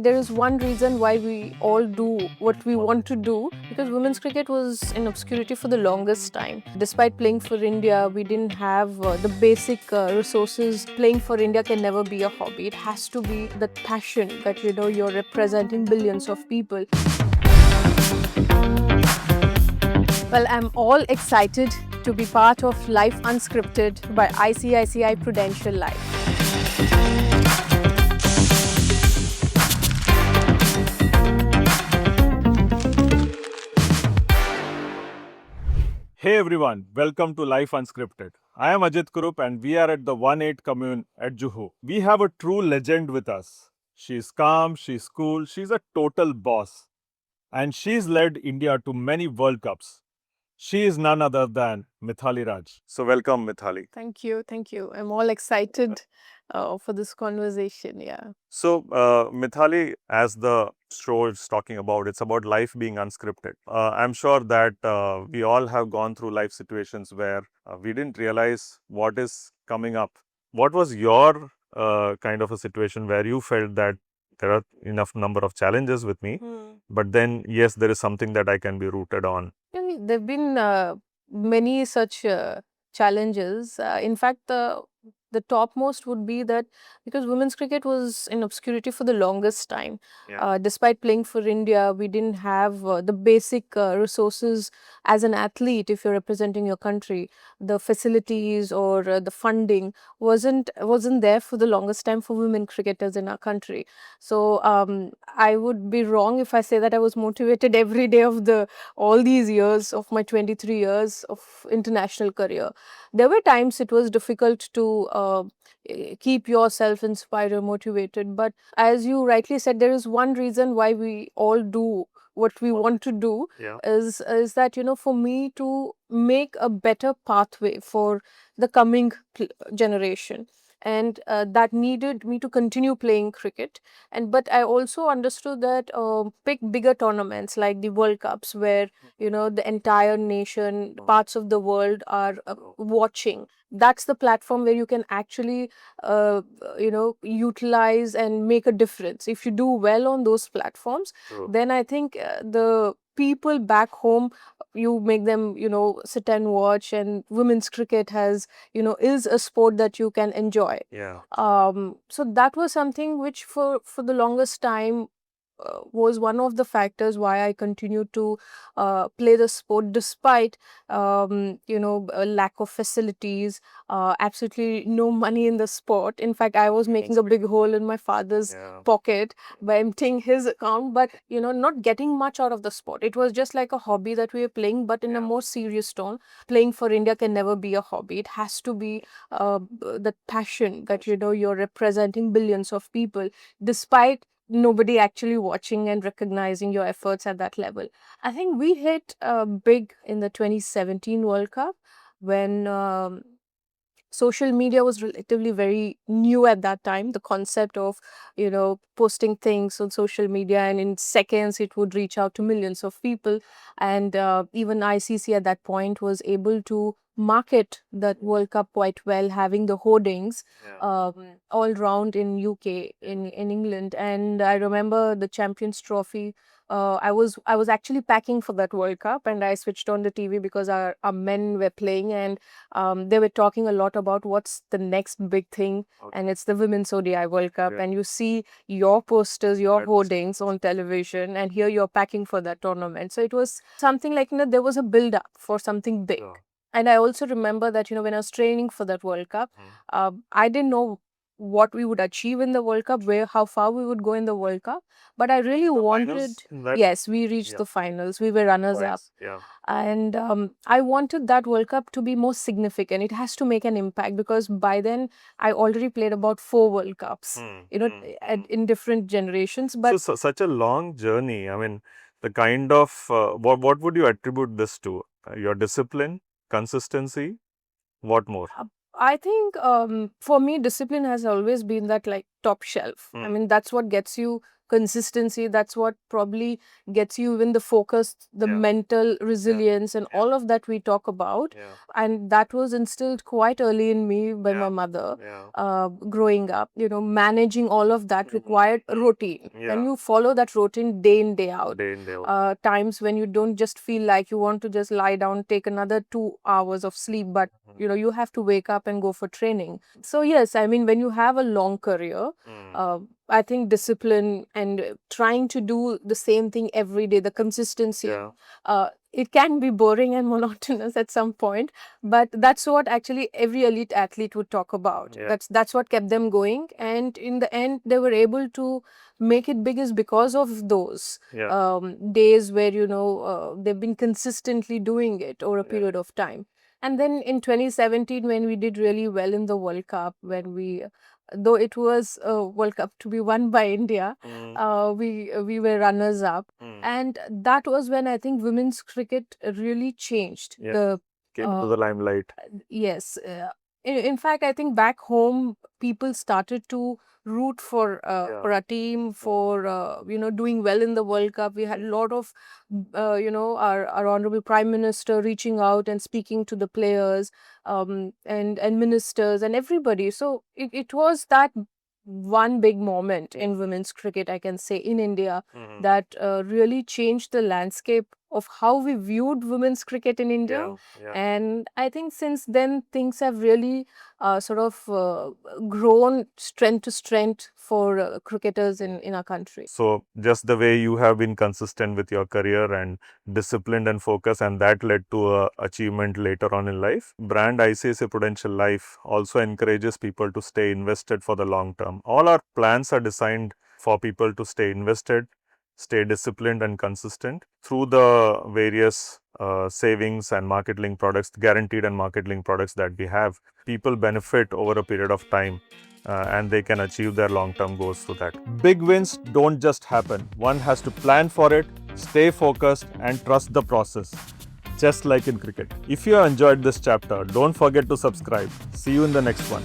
There is one reason why we all do what we want to do, because women's cricket was in obscurity for the longest time. Despite playing for India, we didn't have the basic resources. Playing for India can never be a hobby. It has to be the passion that you're representing billions of people. Well, I'm all excited to be part of Life Unscripted by ICICI Prudential Life. Hey everyone, welcome to Life Unscripted. I am Ajit Kurup and we are at the 1-8 commune at Juhu. We have a true legend with us. She's calm, she's cool, she's a total boss. And she's led India to many World Cups. She is none other than Mithali Raj. So welcome Mithali. Thank you. I'm all excited for this conversation. Yeah. So, Mithali, as the show is talking about, it's about life being unscripted. I'm sure that we all have gone through life situations where we didn't realize what is coming up. What was your kind of a situation where you felt that there are enough number of challenges with me, but then, yes, there is something that I can be rooted on? Yeah, there have been many such challenges. In fact, the topmost would be that because women's cricket was in obscurity for the longest time. Despite playing for India, we didn't have the basic resources as an athlete. If you're representing your country, the facilities or the funding wasn't there for the longest time for women cricketers in our country. So I would be wrong if I say that I was motivated every day of all these years of my 23 years of international career. There were times it was difficult to keep yourself inspired or motivated. But as you rightly said, there is one reason why we all do what we want to do. Is that, for me to make a better pathway for the coming generation. And that needed me to continue playing cricket. But I also understood that pick bigger tournaments like the World Cups, where the entire nation, parts of the world are watching. That's the platform where you can actually utilize and make a difference. If you do well on those platforms, then I think the people back home, you make them sit and watch. And women's cricket is a sport that you can enjoy. So that was something which for the longest time was one of the factors why I continued to play the sport, despite a lack of facilities, absolutely no money in the sport. In fact, I was making a big hole in my father's pocket by emptying his account, but not getting much out of the sport. It was just like a hobby that we were playing, but in a more serious tone. Playing for India can never be a hobby. It has to be the passion that you're representing billions of people, despite nobody actually watching and recognizing your efforts at that level. I think we hit big in the 2017 World Cup, when social media was relatively very new at that time. The concept of posting things on social media, and in seconds it would reach out to millions of people. And even ICC at that point was able to market that World Cup quite well, having the hoardings all round in UK, in England. And I remember the Champions Trophy. I was actually packing for that World Cup, and I switched on the TV because our men were playing, and they were talking a lot about what's the next big thing. And it's the Women's ODI World Cup. And you see your posters, your hoardings on television, and here you're packing for that tournament. So it was something like, there was a build up for something big. And I also remember that, when I was training for that World Cup, I didn't know what we would achieve in the World Cup, how far we would go in the World Cup. But I really wanted, yes, we reached the finals. We were runners up. And I wanted that World Cup to be more significant. It has to make an impact, because by then I already played about 4 World Cups, in different generations. But So such a long journey. I mean, the kind of what would you attribute this to? Your discipline, consistency, what more? I think for me, discipline has always been that, like, top shelf. I mean, that's what gets you consistency. That's what probably gets you in the focus, the mental resilience, and all of that we talk about. And that was instilled quite early in me by my mother. Growing up, managing all of that required a routine. And you follow that routine day in, day out. Times when you don't just feel like you want to just lie down, take another 2 hours of sleep, but you have to wake up and go for training. So yes, I mean, when you have a long career, I think discipline and trying to do the same thing every day, the consistency, it can be boring and monotonous at some point, but that's what actually every elite athlete would talk about. That's what kept them going, and in the end they were able to make it big is because of those days where they've been consistently doing it over a period of time. And then in 2017, when we did really well in the World Cup, when we, though it was a World Cup to be won by India, we were runners up, and that was when I think women's cricket really changed. Came to the limelight. Yes. In fact, I think back home, people started to root for a team for doing well in the World Cup. We had a lot of our honorable Prime Minister reaching out and speaking to the players, and ministers and everybody. So it was that one big moment in women's cricket, I can say, in India, that really changed the landscape of how we viewed women's cricket in India. And I think since then, things have really grown strength to strength for cricketers in our country. So just the way you have been consistent with your career and disciplined and focused, and that led to a achievement later on in life. Brand ICICI Prudential Life also encourages people to stay invested for the long term. All our plans are designed for people to stay invested, stay disciplined and consistent through the various savings and market-linked products, guaranteed and market-linked products that we have. People benefit over a period of time, and they can achieve their long-term goals through that. Big wins don't just happen. One has to plan for it, stay focused, and trust the process, just like in cricket. If you enjoyed this chapter, don't forget to subscribe. See you in the next one.